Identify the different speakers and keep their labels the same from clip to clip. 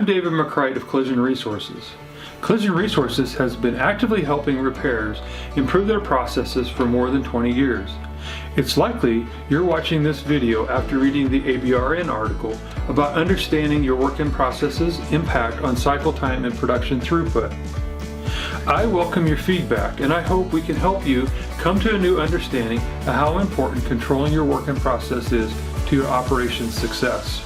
Speaker 1: David McCreight of Collision Resources. Collision Resources has been actively helping repairers improve their processes for more than 20 years. It's likely you're watching this video after reading the ABRN article about understanding your work-in processes' impact on cycle time and production throughput. I welcome your feedback, and I hope we can help you come to a new understanding of how important controlling your work-in process is to your operations' success.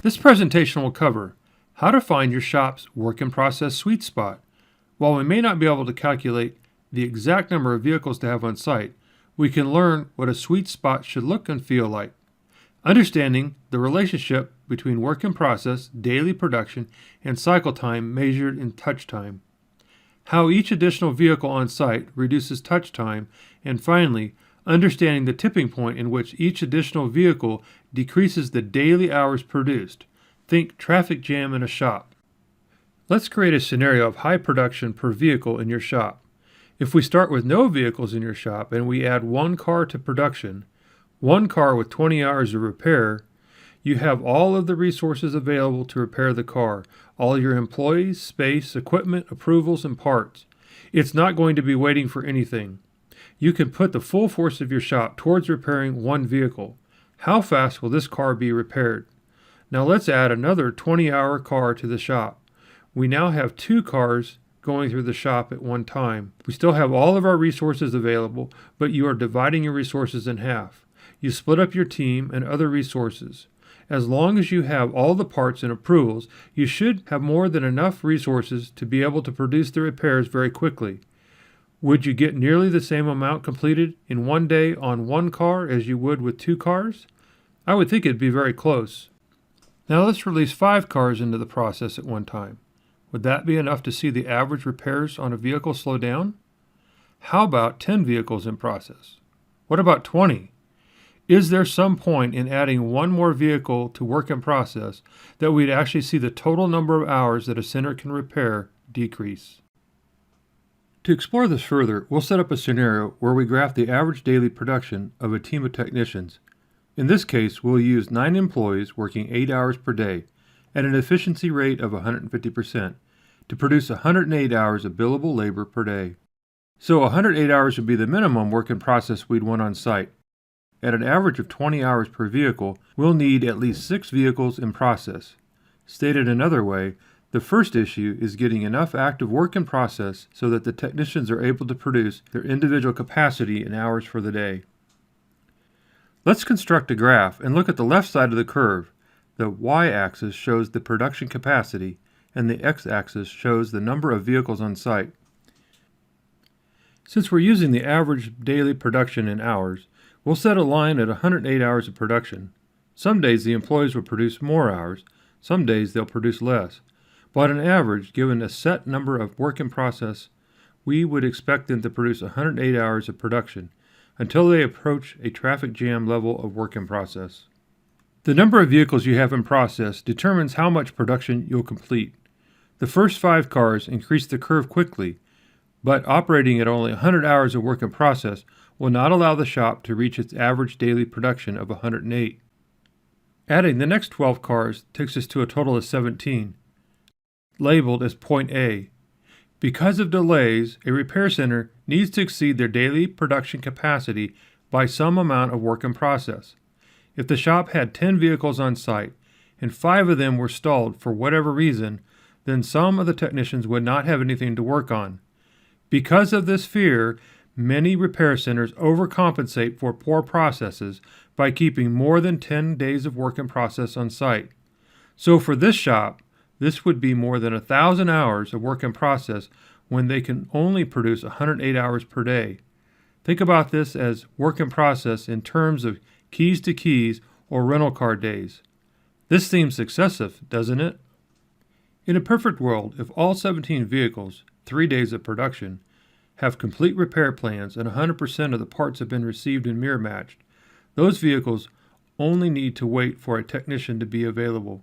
Speaker 1: This presentation will cover how to find your shop's work-in-process sweet spot. While we may not be able to calculate the exact number of vehicles to have on site, we can learn what a sweet spot should look and feel like. Understanding the relationship between work-in-process, daily production, and cycle time measured in touch time. How each additional vehicle on site reduces touch time, and finally, understanding the tipping point in which each additional vehicle decreases the daily hours produced. Think traffic jam in a shop. Let's create a scenario of high production per vehicle in your shop. If we start with no vehicles in your shop and we add one car to production, one car with 20 hours of repair, you have all of the resources available to repair the car, all your employees, space, equipment, approvals, and parts. It's not going to be waiting for anything. You can put the full force of your shop towards repairing one vehicle. How fast will this car be repaired? Now let's add another 20-hour car to the shop. We now have two cars going through the shop at one time. We still have all of our resources available, but you are dividing your resources in half. You split up your team and other resources. As long as you have all the parts and approvals, you should have more than enough resources to be able to produce the repairs very quickly. Would you get nearly the same amount completed in one day on one car as you would with two cars? I would think it'd be very close. Now let's release 5 cars into the process at one time. Would that be enough to see the average repairs on a vehicle slow down? How about 10 vehicles in process? What about 20? Is there some point in adding one more vehicle to work in process that we'd actually see the total number of hours that a center can repair decrease? To explore this further, we'll set up a scenario where we graph the average daily production of a team of technicians. In this case, we'll use 9 employees working 8 hours per day at an efficiency rate of 150% to produce 108 hours of billable labor per day. So 108 hours would be the minimum work in process we'd want on site. At an average of 20 hours per vehicle, we'll need at least 6 vehicles in process. Stated another way, the first issue is getting enough active work in process so that the technicians are able to produce their individual capacity in hours for the day. Let's construct a graph and look at the left side of the curve. The y-axis shows the production capacity, and the x-axis shows the number of vehicles on site. Since we're using the average daily production in hours, we'll set a line at 108 hours of production. Some days the employees will produce more hours, some days they'll produce less. But on average, given a set number of work in process, we would expect them to produce 108 hours of production until they approach a traffic jam level of work in process. The number of vehicles you have in process determines how much production you'll complete. The first 5 cars increase the curve quickly, but operating at only 100 hours of work in process will not allow the shop to reach its average daily production of 108. Adding the next 12 cars takes us to a total of 17, labeled as point A. Because of delays, a repair center needs to exceed their daily production capacity by some amount of work in process. If the shop had 10 vehicles on site and 5 of them were stalled for whatever reason, then some of the technicians would not have anything to work on. Because of this fear, many repair centers overcompensate for poor processes by keeping more than 10 days of work in process on site. So for this shop, this would be more than 1,000 hours of work in process when they can only produce 108 hours per day. Think about this as work in process in terms of keys to keys or rental car days. This seems excessive, doesn't it? In a perfect world, if all 17 vehicles, 3 days of production, have complete repair plans and 100% of the parts have been received and mirror matched, those vehicles only need to wait for a technician to be available.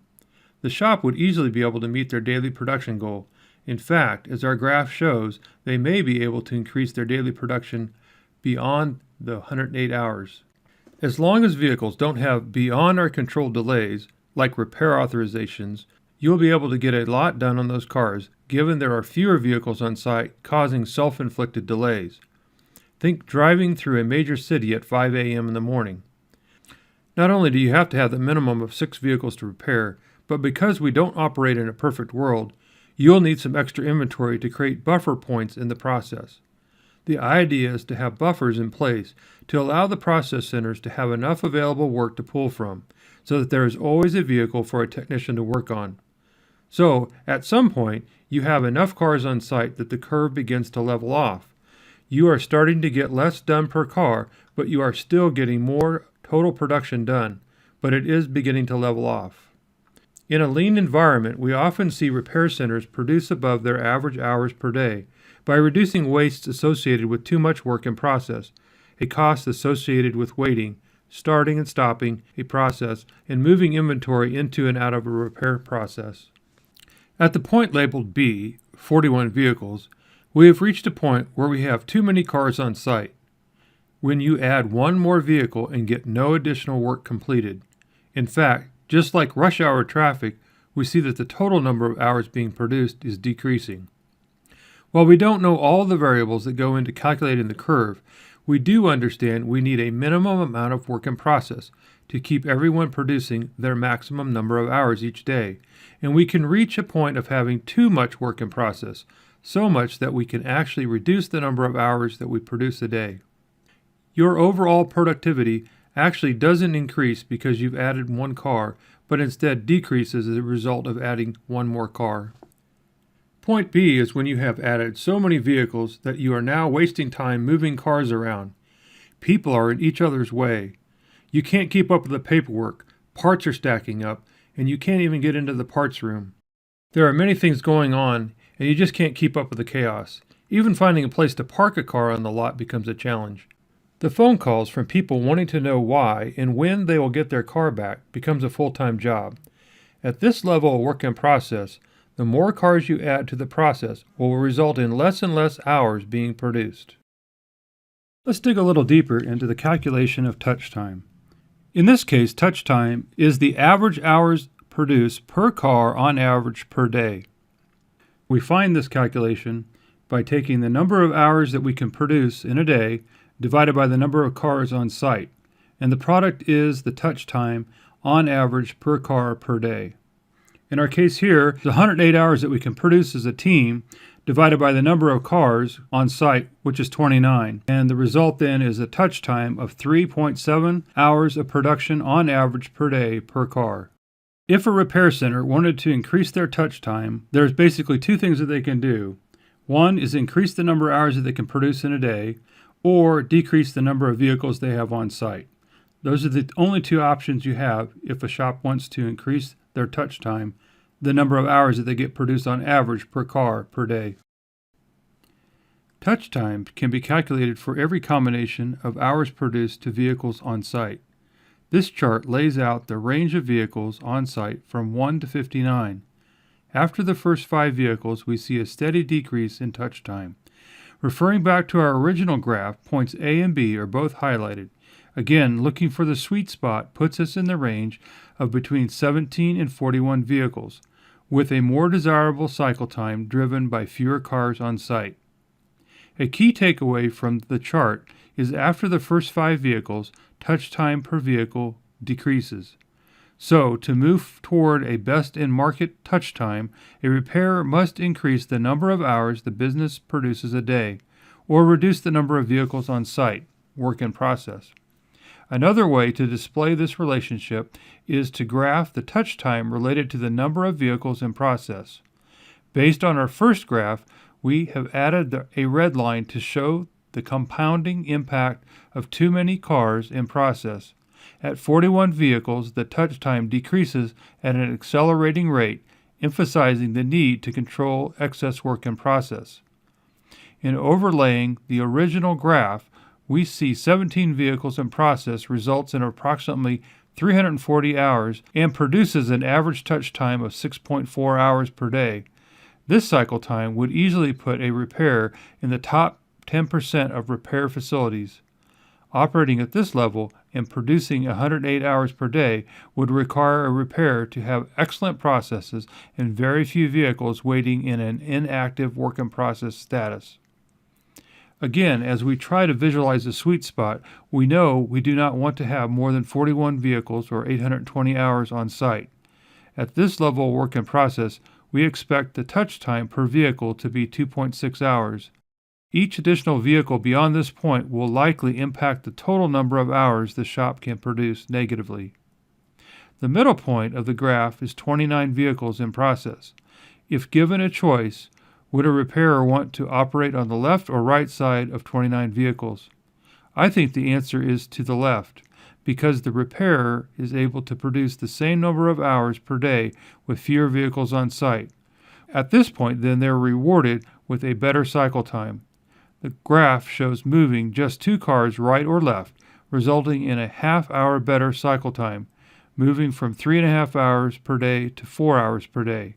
Speaker 1: The shop would easily be able to meet their daily production goal. In fact, as our graph shows, they may be able to increase their daily production beyond the 108 hours. As long as vehicles don't have beyond our control delays, like repair authorizations, You'll be able to get a lot done on those cars, given there are fewer vehicles on site, causing self-inflicted delays. Think driving through a major city at 5 a.m. in the morning. Not only do you have to have the minimum of 6 vehicles to repair, but because we don't operate in a perfect world, you'll need some extra inventory to create buffer points in the process. The idea is to have buffers in place to allow the process centers to have enough available work to pull from, so that there is always a vehicle for a technician to work on. So, at some point, you have enough cars on site that the curve begins to level off. You are starting to get less done per car, but you are still getting more total production done, but it is beginning to level off. In a lean environment, we often see repair centers produce above their average hours per day by reducing wastes associated with too much work in process, a cost associated with waiting, starting and stopping a process, and moving inventory into and out of a repair process. At the point labeled B, 41 vehicles, we have reached a point where we have too many cars on site. When you add one more vehicle and get no additional work completed. In fact, just like rush hour traffic, we see that the total number of hours being produced is decreasing. While we don't know all the variables that go into calculating the curve, we do understand we need a minimum amount of work in process to keep everyone producing their maximum number of hours each day, and we can reach a point of having too much work in process, so much that we can actually reduce the number of hours that we produce a day. Your overall productivity actually doesn't increase because you've added one car, but instead decreases as a result of adding one more car. Point B is when you have added so many vehicles that you are now wasting time moving cars around. People are in each other's way. You can't keep up with the paperwork, parts are stacking up, and you can't even get into the parts room. There are many things going on, and you just can't keep up with the chaos. Even finding a place to park a car on the lot becomes a challenge. The phone calls from people wanting to know why and when they will get their car back becomes a full-time job. At this level of work in process, the more cars you add to the process will result in less and less hours being produced. Let's dig a little deeper into the calculation of touch time. In this case, touch time is the average hours produced per car on average per day. We find this calculation by taking the number of hours that we can produce in a day divided by the number of cars on site, and the product is the touch time on average per car per day. In our case here, the 108 hours that we can produce as a team divided by the number of cars on site, which is 29, and the result then is a touch time of 3.7 hours of production on average per day per car. If a repair center wanted to increase their touch time, there's basically two things that they can do. One is increase the number of hours that they can produce in a day, or decrease the number of vehicles they have on site. Those are the only two options you have if a shop wants to increase their touch time, the number of hours that they get produced on average per car per day. Touch time can be calculated for every combination of hours produced to vehicles on site. This chart lays out the range of vehicles on site from 1 to 59. After the first 5 vehicles, we see a steady decrease in touch time. Referring back to our original graph, points A and B are both highlighted. Again, looking for the sweet spot puts us in the range of between 17 and 41 vehicles, with a more desirable cycle time driven by fewer cars on site. A key takeaway from the chart is after the first 5 vehicles, touch time per vehicle decreases. So, to move toward a best-in-market touch time, a repairer must increase the number of hours the business produces a day, or reduce the number of vehicles on site, work in process. Another way to display this relationship is to graph the touch time related to the number of vehicles in process. Based on our first graph, we have added a red line to show the compounding impact of too many cars in process. At 41 vehicles, the touch time decreases at an accelerating rate, emphasizing the need to control excess work in process. In overlaying the original graph, we see 17 vehicles in process results in approximately 340 hours and produces an average touch time of 6.4 hours per day. This cycle time would easily put a repair in the top 10% of repair facilities. Operating at this level and producing 108 hours per day would require a repair to have excellent processes and very few vehicles waiting in an inactive work in process status. Again, as we try to visualize the sweet spot, we know we do not want to have more than 41 vehicles or 820 hours on site. At this level of work in process, we expect the touch time per vehicle to be 2.6 hours. Each additional vehicle beyond this point will likely impact the total number of hours the shop can produce negatively. The middle point of the graph is 29 vehicles in process. If given a choice, would a repairer want to operate on the left or right side of 29 vehicles? I think the answer is to the left, because the repairer is able to produce the same number of hours per day with fewer vehicles on site. At this point, then, they're rewarded with a better cycle time. The graph shows moving just 2 cars right or left, resulting in a half-hour better cycle time, moving from 3.5 hours per day to 4 hours per day.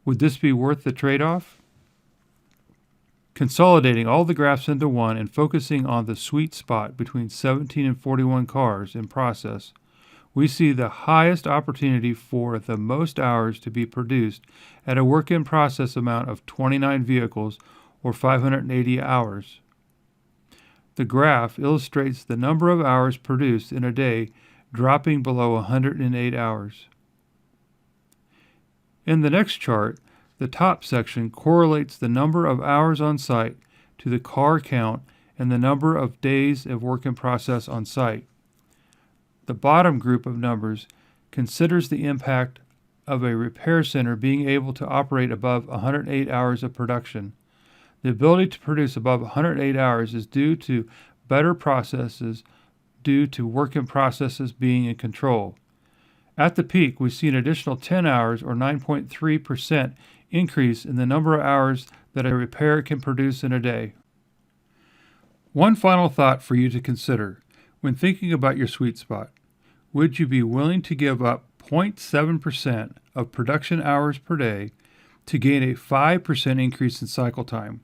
Speaker 1: Would this be worth the trade-off? Consolidating all the graphs into one and focusing on the sweet spot between 17 and 41 cars in process, we see the highest opportunity for the most hours to be produced at a work-in-process amount of 29 vehicles or 580 hours. The graph illustrates the number of hours produced in a day dropping below 108 hours. In the next chart, the top section correlates the number of hours on site to the car count and the number of days of work in process on site. The bottom group of numbers considers the impact of a repair center being able to operate above 108 hours of production. The ability to produce above 108 hours is due to better processes due to work in processes being in control. At the peak, we see an additional 10 hours or 9.3% increase in the number of hours that a repair can produce in a day. One final thought for you to consider when thinking about your sweet spot. Would you be willing to give up 0.7% of production hours per day to gain a 5% increase in cycle time?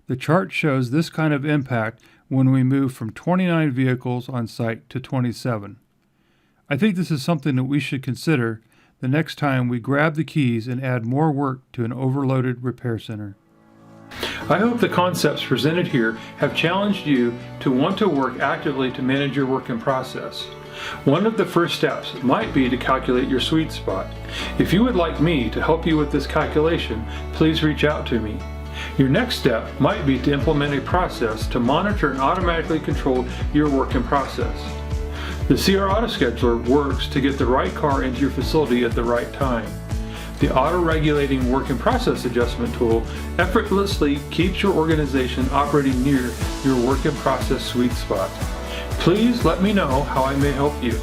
Speaker 1: The chart shows this kind of impact when we move from 29 vehicles on site to 27. I think this is something that we should consider the next time we grab the keys and add more work to an overloaded repair center. I hope the concepts presented here have challenged you to want to work actively to manage your work in process. One of the first steps might be to calculate your sweet spot. If you would like me to help you with this calculation, please reach out to me. Your next step might be to implement a process to monitor and automatically control your work in process. The CR Auto Scheduler works to get the right car into your facility at the right time. The auto-regulating work in process adjustment tool effortlessly keeps your organization operating near your work in process sweet spot. Please let me know how I may help you.